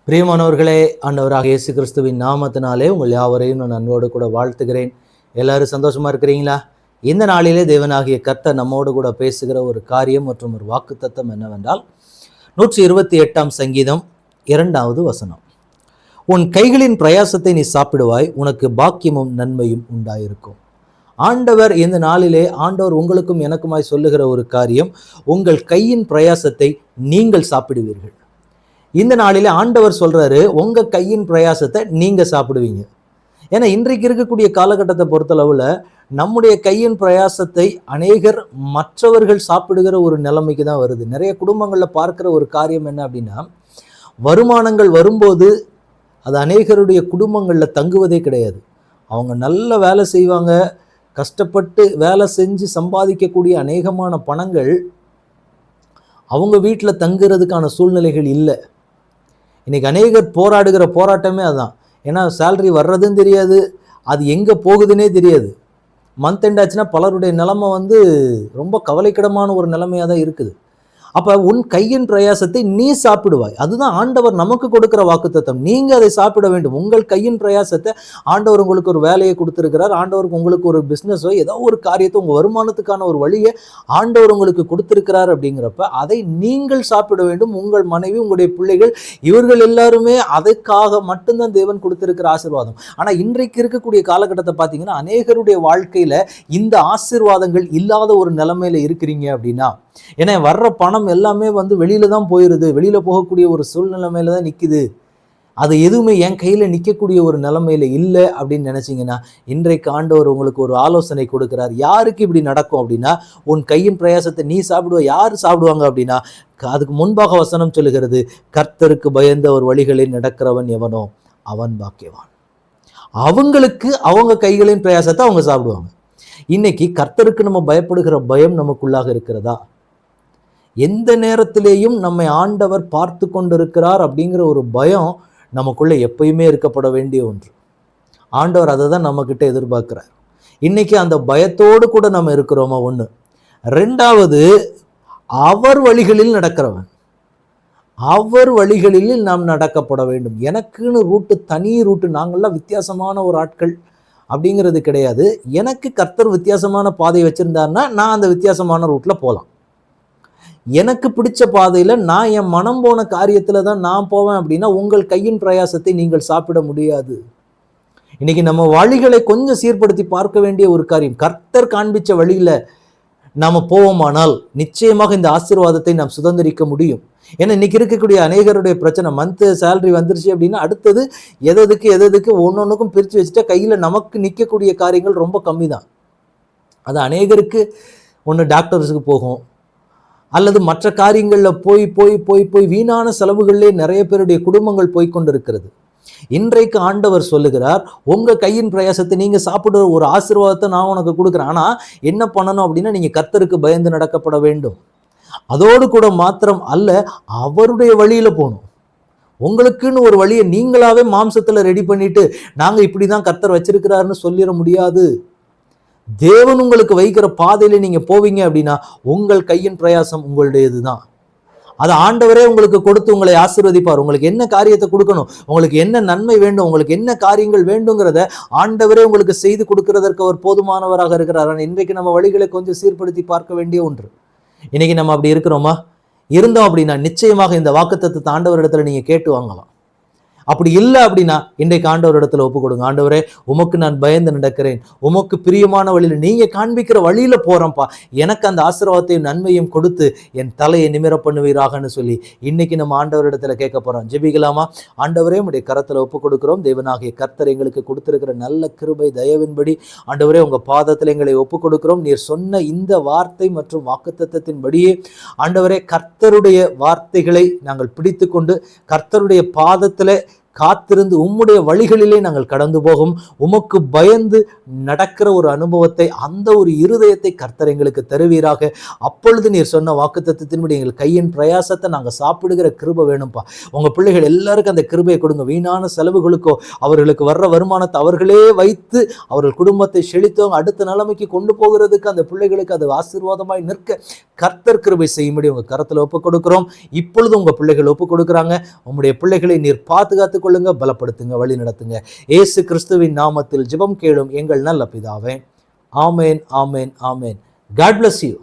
பிரியமானவர்களே, ஆண்டவராக இயேசு கிறிஸ்துவின் நாமத்தினாலே உங்கள் யாவரையும் நான் அன்போடு கூட வாழ்த்துகிறேன். எல்லாரும் சந்தோஷமா இருக்கிறீங்களா? இந்த நாளிலே தேவனாகிய கர்த்தர் நம்மோடு கூட பேசுகிற ஒரு காரியம் மற்றும் ஒரு வாக்குத்தத்தம் என்னவென்றால் 128ஆம் சங்கீதம் 2வது வசனம். உன் கைகளின் பிரயாசத்தை நீ சாப்பிடுவாய், உனக்கு பாக்கியமும் நன்மையும் உண்டாயிருக்கும். ஆண்டவர் இந்த நாளிலே உங்களுக்கும் எனக்குமாய் சொல்லுகிற ஒரு காரியம், உங்கள் கையின் பிரயாசத்தை நீங்கள் சாப்பிடுவீர்கள். இந்த நாளிலே ஆண்டவர் சொல்றாரு, உங்க கையின் பிரயாசத்தை நீங்க சாப்பிடுவீங்க. ஏன்னா இன்றைக்கு இருக்கக்கூடிய காலகட்டத்தை பொறுத்தளவுல நம்முடைய கையின் பிரயாசத்தை அநேகர் மற்றவர்கள் சாப்பிடுகிற ஒரு நிலைமைக்கு தான் வருது. நிறைய குடும்பங்கள்ல பார்க்கிற ஒரு காரியம் என்ன அப்படின்னா, வருமானங்கள் வரும்போது அது அநேகருடைய குடும்பங்கள்ல தங்குவதே கிடையாது. அவங்க நல்ல வேலை செய்வாங்க, கஷ்டப்பட்டு வேலை செஞ்சு சம்பாதிக்கக்கூடிய அநேகமான பணங்கள் அவங்க வீட்டில் தங்குறதுக்கான சூழ்நிலைகள் இல்லை. இன்னைக்கு அநேகர் போராடுகிற போராட்டமே அதுதான். ஏன்னா சேலரி வர்றதுன்னு தெரியாது, அது எங்கே போகுதுன்னே தெரியாது. மந்த் எண்ட் ஆச்சுன்னா பலருடைய நிலைமை ரொம்ப கவலைக்கிடமான ஒரு நிலைமையாக தான் இருக்குது. அப்போ உன் கையின் பிரயாசத்தை நீ சாப்பிடுவாய். அதுதான் ஆண்டவர் நமக்கு கொடுக்கிற வாக்குத்தத்தம். நீங்க அதை சாப்பிட வேண்டும். உங்கள் கையின் பிரயாசத்தை ஆண்டவர் உங்களுக்கு ஒரு வேலையை கொடுத்திருக்கிறார். ஆண்டவருக்கு உங்களுக்கு ஒரு பிஸ்னஸோ ஏதோ ஒரு காரியத்தை, உங்க வருமானத்துக்கான ஒரு வழியை ஆண்டவர் உங்களுக்கு கொடுத்திருக்கிறார். அப்படிங்கிறப்ப அதை நீங்கள் சாப்பிட வேண்டும். உங்கள் மனைவி, உங்களுடைய பிள்ளைகள், இவர்கள் எல்லாருமே அதுக்காக மட்டும்தான் தேவன் கொடுத்திருக்கிற ஆசீர்வாதம். ஆனா இன்றைக்கு இருக்கக்கூடிய காலகட்டத்தை பார்த்தீங்கன்னா, அநேகருடைய வாழ்க்கையில இந்த ஆசீர்வாதங்கள் இல்லாத ஒரு நிலைமையில இருக்கிறீங்க அப்படின்னா, ஏன்னா வர்ற பணம் எல்லாமே வெளியில தான் போயிருது, வெளியில போகக்கூடிய ஒரு சூழ்நிலைமையில தான் நிக்குது. அது எதுவுமே என் கையில நிற்கக்கூடிய ஒரு நிலைமையில இல்லை அப்படின்னு நினைச்சீங்கன்னா, இன்றைக்கு ஆண்டவர் உங்களுக்கு ஒரு ஆலோசனை கொடுக்கிறார். யாருக்கு இப்படி நடக்கும் அப்படின்னா, உன் கையின் பிரயாசத்தை நீ சாப்பிடுவ. யார் சாப்பிடுவாங்க அப்படின்னா, அதுக்கு முன்பாக வசனம் சொல்லுகிறது, கர்த்தருக்கு பயந்த ஒரு வழிகளில் நடக்கிறவன் எவனோ அவன் பாக்கியவான். அவங்களுக்கு அவங்க கைகளின் பிரயாசத்தை அவங்க சாப்பிடுவாங்க. இன்னைக்கு கர்த்தருக்கு நம்ம பயப்படுகிற பயம் நமக்குள்ளாக இருக்கிறதா? எந்த நேரத்திலேயும் நம்மை ஆண்டவர் பார்த்து கொண்டிருக்கிறார் அப்படிங்கிற ஒரு பயம் நமக்குள்ள எப்பயுமே இருக்கப்பட வேண்டிய ஒன்று. ஆண்டவர் அதை தான் நம்மக்கிட்ட எதிர்பார்க்கிறார். இன்னைக்கு அந்த பயத்தோடு கூட நம்ம இருக்கிறோமா? ஒன்று. ரெண்டாவது, அவர் வழிகளில் நடக்கிறவன். அவர் வழிகளில் நாம் நடக்கப்பட வேண்டும். எனக்குன்னு ரூட்டு, தனி ரூட்டு, நாங்கள்லாம் வித்தியாசமான ஒரு ஆட்கள் அப்படிங்கிறது கிடையாது. எனக்கு கர்த்தர் வித்தியாசமான பாதையை வச்சிருந்தாருன்னா நான் அந்த வித்தியாசமான ரூட்ல போகலாம். எனக்கு பிடிச்ச பாதையில நான் என் மனம் போன காரியத்துல தான் நான் போவேன் அப்படின்னா, உங்கள் கையின் பிரயாசத்தை நீங்கள் சாப்பிட முடியாது. இன்னைக்கு நம்ம வழிகளை கொஞ்சம் சீர்படுத்தி பார்க்க வேண்டிய ஒரு காரியம். கர்த்தர் காண்பிச்ச வழியில நாம போவோமானால் நிச்சயமாக இந்த ஆசீர்வாதத்தை நாம் சுதந்திரிக்க முடியும். ஏன்னா இன்னைக்கு இருக்கக்கூடிய அநேகருடைய பிரச்சனை, மந்த் சேலரி வந்துருச்சு அப்படின்னா அடுத்தது எதுக்கு ஒன்னொன்னுக்கும் பிரித்து வச்சுட்டா கையில நமக்கு நிற்கக்கூடிய காரியங்கள் ரொம்ப கம்மி தான். அது அநேகருக்கு ஒன்று டாக்டர்ஸுக்கு போகும், அல்லது மற்ற காரியங்களில் போய் வீணான செலவுகளிலே நிறைய பேருடைய குடும்பங்கள் போய்கொண்டிருக்கிறது. இன்றைக்கு ஆண்டவர் சொல்லுகிறார், உங்க கையின் பிரயாசத்தை நீங்க சாப்பிடுற ஒரு ஆசீர்வாதத்தை நான் உனக்கு கொடுக்குறேன். ஆனா என்ன பண்ணணும் அப்படின்னா, நீங்க கர்த்தருக்கு பயந்து நடக்கப்பட வேண்டும். அதோடு கூட மாத்திரம் அல்ல, அவருடைய வழியில போகணும். உங்களுக்குன்னு ஒரு வழியை நீங்களாவே மாம்சத்துல ரெடி பண்ணிட்டு நாங்க இப்படிதான் கர்த்தர் வச்சிருக்கிறாருன்னு சொல்லிட முடியாது. தேவன் உங்களுக்கு வைக்கிற பாதையில நீங்க போவீங்க அப்படின்னா, உங்கள் கையின் பிரயாசம் உங்களுடையது தான். அது ஆண்டவரே உங்களுக்கு கொடுத்து உங்களை ஆசீர்வதிப்பார். உங்களுக்கு என்ன காரியத்தை கொடுக்கணும், உங்களுக்கு என்ன நன்மை வேண்டும், உங்களுக்கு என்ன காரியங்கள் வேண்டுங்கிறத ஆண்டவரே உங்களுக்கு செய்து கொடுக்கிறதற்கு அவர் போதுமானவராக இருக்கிறார். இன்றைக்கு நம்ம வழிகளை கொஞ்சம் சீர்படுத்தி பார்க்க வேண்டிய ஒன்று. இன்னைக்கு நம்ம அப்படி இருக்கிறோமா? இருந்தோம் அப்படின்னா நிச்சயமாக இந்த வாக்குத்தத்தத்தை ஆண்டவரிடத்துல நீங்க கேட்டு வாங்கலாம். அப்படி இல்லை அப்படின்னா இன்றைக்கு ஆண்டவர் இடத்துல ஒப்பு கொடுங்க. ஆண்டவரே, உமக்கு நான் பயந்து நடக்கிறேன், உமக்கு பிரியமான வழியில் நீங்க காண்பிக்கிற வழியில போறேன்ப்பா, எனக்கு அந்த ஆசீர்வாதத்தையும் நன்மையும் கொடுத்து என் தலையை நிமிர பண்ணுவீராகன்னு சொல்லி இன்னைக்கு நம்ம ஆண்டவர் இடத்துல கேட்க போறோம். ஜெபிக்கலாமா? ஆண்டவரே, உடைய கரத்துல ஒப்பு கொடுக்கிறோம். தேவனாகிய கர்த்தர் எங்களுக்கு கொடுத்திருக்கிற நல்ல கிருபை தயவின்படி ஆண்டவரே உங்க பாதத்தில் எங்களை ஒப்பு கொடுக்கிறோம். நீர் சொன்ன இந்த வார்த்தை மற்றும் வாக்குத்தத்தத்தின்படியே ஆண்டவரே, கர்த்தருடைய வார்த்தைகளை நாங்கள் பிடித்து கொண்டு கர்த்தருடைய பாதத்துல காத்திருந்து உம்முடைய வழிகளிலே நாங்கள் கடந்து போகும் உமக்கு பயந்து நடக்கிற ஒரு அனுபவத்தை, அந்த ஒரு இருதயத்தை கர்த்தர் எங்களுக்கு தருவீராக. அப்பொழுது நீர் சொன்ன வாக்குத்தத்தத்தின்படி எங்கள் கையின் பிரயாசத்தை நாங்கள் சாப்பிடுகிற கிருபை வேணும்ப்பா. உங்க பிள்ளைகள் எல்லாருக்கும் அந்த கிருபையை கொடுங்க. வீணான செலவுகளுக்கோ அவர்களுக்கு வர்ற வருமானத்தை அவர்களே வைத்து அவர்கள் குடும்பத்தை செழித்தவங்க அடுத்த நிலைமைக்கு கொண்டு போகிறதுக்கு அந்த பிள்ளைகளுக்கு அது ஆசீர்வாதமாய் நிற்க கர்த்தர் கிருபை செய்யும்படி உங்க கரத்துல ஒப்புக் கொடுக்கிறோம். இப்பொழுது உங்க பிள்ளைகள் ஒப்புக் கொடுக்குறாங்க. உங்களுடைய பிள்ளைகளை நீர் பாதுகாத்துக் கொள்ளுங்க, பலப்படுத்துங்க, வழி நடத்துங்க. இயேசு கிறிஸ்துவின் நாமத்தில் ஜெபம் கேளும் எங்கள் நல்ல பிதாவே. ஆமேன், ஆமேன், ஆமேன். God bless you.